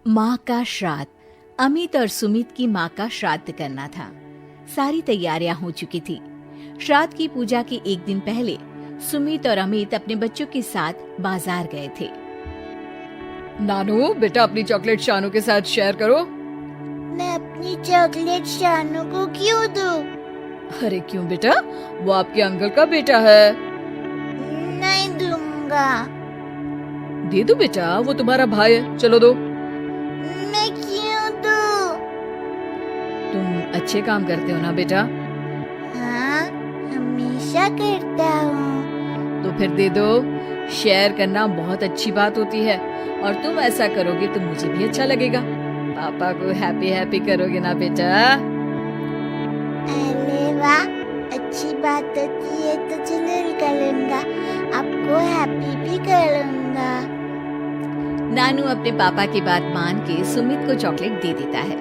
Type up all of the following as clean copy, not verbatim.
माँ का श्राद्ध। अमित और सुमित की माँ का श्राद्ध करना था। सारी तैयारियां हो चुकी थी। श्राद्ध की पूजा के एक दिन पहले सुमित और अमित अपने बच्चों के साथ बाजार गए थे। नानू बेटा अपनी चॉकलेट शानू के साथ शेयर करो। मैं अपनी चॉकलेट शानू को क्यों दूं? अरे क्यों बेटा, वो आपके अंकल का बेटा है। नहीं दूंगा। दे दो बेटा, वो तुम्हारा भाई है, चलो दो। मैं क्यों दूं? तुम अच्छे काम करते हो ना बेटा। हाँ, हमेशा करता हूँ। तो फिर दे दो। शेयर करना बहुत अच्छी बात होती है और तुम ऐसा करोगे तो मुझे भी अच्छा लगेगा। पापा को हैप्पी हैप्पी करोगे ना बेटा। अरे वाह, अच्छी बात होती है तो जरूर करूँगा। आपको हैप्पी भी करूँगा। नानू अपने पापा की बात मान के सुमित को चॉकलेट दे देता है।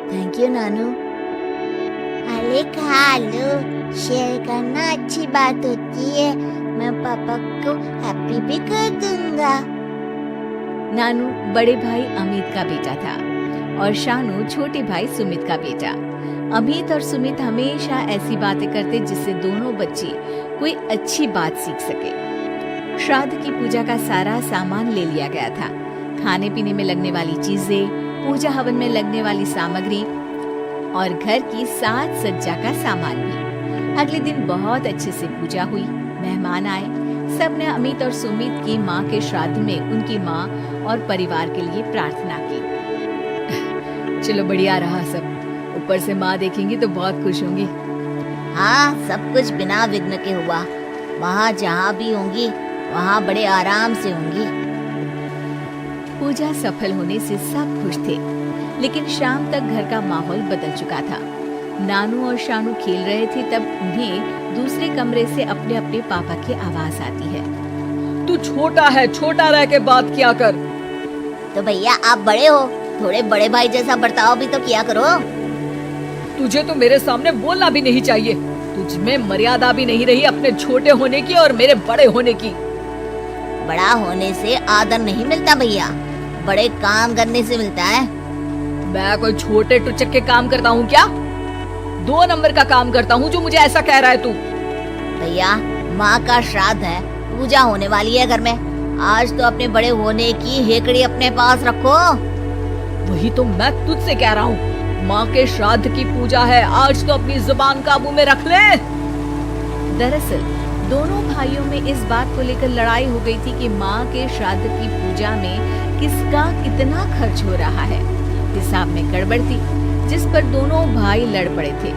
थैंक यू नानू। अरे खा लो, शेयर करना अच्छी बात होती है। मैं पापा को हैप्पी भी कर दूंगा। नानू बड़े भाई अमित का बेटा था और शानू छोटे भाई सुमित का बेटा। अमित और सुमित हमेशा ऐसी बातें करते जिससे दोनों बच्चे कोई अच्छी बात सीख सके। श्राद्ध की पूजा का सारा सामान ले लिया गया था। खाने पीने में लगने वाली चीजें, पूजा हवन में लगने वाली सामग्री और घर की साज सज्जा का सामान भी। अगले दिन बहुत अच्छे से पूजा हुई, मेहमान आए। सबने अमित और सुमित की माँ के श्राद्ध में उनकी माँ और परिवार के लिए प्रार्थना की। चलो बढ़िया रहा सब। ऊपर से माँ देखेंगी तो बहुत खुश होंगी। हाँ, सब कुछ बिना विघ्न के हुआ। वहाँ जहाँ भी होंगी वहाँ बड़े आराम से होंगी। पूजा सफल होने से सब खुश थे, लेकिन शाम तक घर का माहौल बदल चुका था। नानू और शानू खेल रहे थे, तब उन्हें दूसरे कमरे से अपने अपने पापा की आवाज आती है। तू छोटा है, छोटा रह के बात किया कर। तो भैया आप बड़े हो, थोड़े बड़े भाई जैसा बर्ताव भी तो किया करो। तुझे तो मेरे सामने बोलना भी नहीं चाहिए। तुझ में मर्यादा भी नहीं रही अपने छोटे होने की और मेरे बड़े होने की। बड़ा होने से आदर नहीं मिलता भैया, बड़े काम करने से मिलता है। मैं कोई छोटे टुचक के काम करता हूँ क्या? 2 नंबर का काम करता हूँ जो मुझे ऐसा कह रहा है तू। भैया माँ का श्राद्ध है, पूजा होने वाली है घर में। आज तो अपने बड़े होने की हेकड़ी अपने पास रखो। वही तो मैं तुझसे कह रहा हूँ। माँ के श्राद्ध की पूजा है, आज तो अपनी जुबान काबू में रख ले। दरअसल दोनों भाइयों में इस बात को लेकर लड़ाई हो गई थी कि माँ के श्राद्ध की पूजा में किसका कितना खर्च हो रहा है। हिसाब में गड़बड़ थी, जिस पर दोनों भाई लड़ पड़े थे।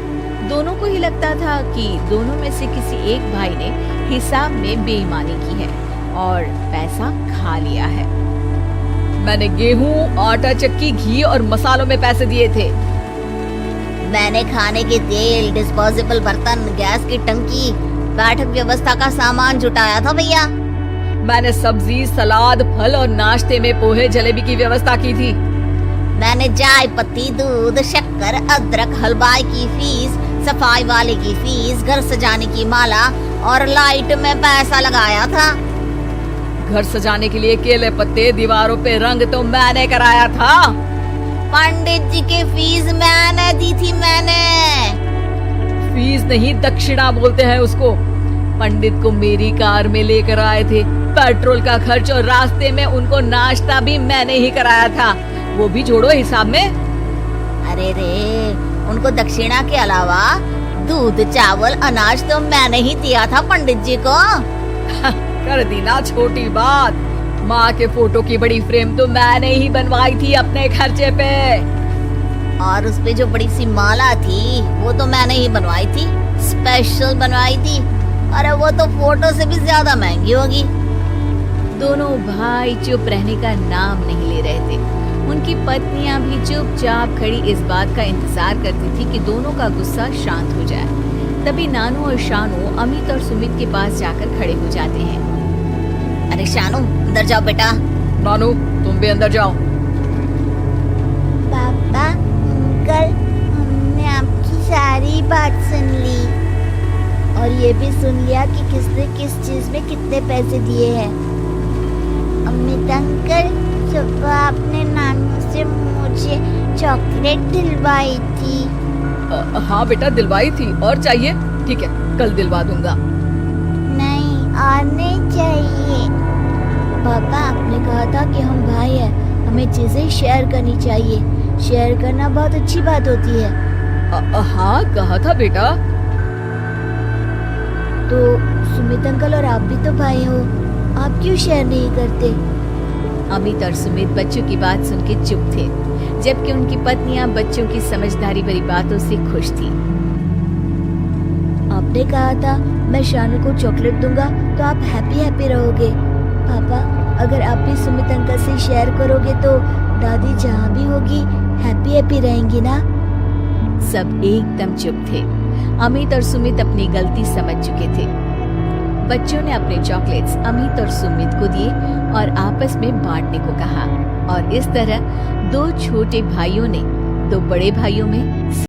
दोनों को ही लगता था कि दोनों में से किसी एक भाई ने हिसाब में बेईमानी की है और पैसा खा लिया है। मैंने गेहूं, आटा, चक्की, घी और मसालों में पैसे दिए थे। मैंने खाने के तेल, डिस्पोजेबल बर्तन, गैस की टंकी, बैठक व्यवस्था का सामान जुटाया था भैया। मैंने सब्जी, सलाद, फल और नाश्ते में पोहे, जलेबी की व्यवस्था की थी। मैंने चाय पत्ती, दूध, शक्कर, अदरक, हलवाई की फीस, सफाई वाले की फीस, घर सजाने की माला और लाइट में पैसा लगाया था। घर सजाने के लिए केले पत्ते, दीवारों पे रंग तो मैंने कराया था। पंडित जी की फीस मैंने दी थी। मैंने फीस नहीं, दक्षिणा बोलते हैं उसको। पंडित को मेरी कार में लेकर आए थे। पेट्रोल का खर्च और रास्ते में उनको नाश्ता भी मैंने ही कराया था। वो भी जोड़ो हिसाब में। अरे रे, उनको दक्षिणा के अलावा दूध, चावल, अनाज तो मैंने ही दिया था पंडित जी को। कर दी ना छोटी बात। माँ के फोटो की बड़ी फ्रेम तो मैंने ही बनवाई थी अपने खर्चे पे। और उस पे जो बड़ी सी माला थी वो तो मैंने ही बनवाई थी, स्पेशल बनवाई थी। अरे वो तो फोटो से भी ज्यादा महंगी होगी। दोनों भाई चुप रहने का नाम नहीं ले रहे थे। उनकी पत्नियां भी चुपचाप खड़ी इस बात का इंतजार करती थी कि दोनों का गुस्सा शांत हो जाए। तभी नानू और शानू अमित और सुमित के पास जाकर खड़े हो जाते हैं। अरे शानू अंदर जाओ बेटा। नानू तुम भी अंदर जाओ। पापा, अंकल, हमने आपकी सारी बात सुन ली और ये भी सुन लिया कि किसने किस चीज में कितने पैसे दिए हैं। अमित अंकल, सुबह आपने नानू से मुझे चॉकलेट दिलवाई थी। हाँ बेटा दिलवाई थी, और चाहिए? ठीक है कल दिलवा दूंगा। नहीं और नहीं चाहिए। पापा आपने कहा था कि हम भाई हैं, हमें चीजें शेयर करनी चाहिए। शेयर करना बहुत अच्छी बात होती है। हाँ कहा था बेटा। तो सुमित अंकल और आप भी तो भाई हो, आप क्यों शेयर नहीं करते? अमित और सुमित बच्चों की बात सुन के चुप थे, जबकि उनकी पत्नियां बच्चों की समझदारी भरी बातों से खुश थी। आपने कहा था मैं शानू को चॉकलेट दूंगा तो आप हैप्पी हैप्पी रहोगे। पापा अगर आप भी सुमित अंकल से शेयर करोगे तो दादी जहाँ भी होगी हैप्पी हैप्पी रहेंगी ना? सब एकदम चुप थे। अमित और सुमित अपनी गलती समझ चुके थे। बच्चों ने अपने चॉकलेट्स अमित और सुमित को दिए और आपस में बांटने को कहा, और इस तरह दो छोटे भाइयों ने दो बड़े भाइयों में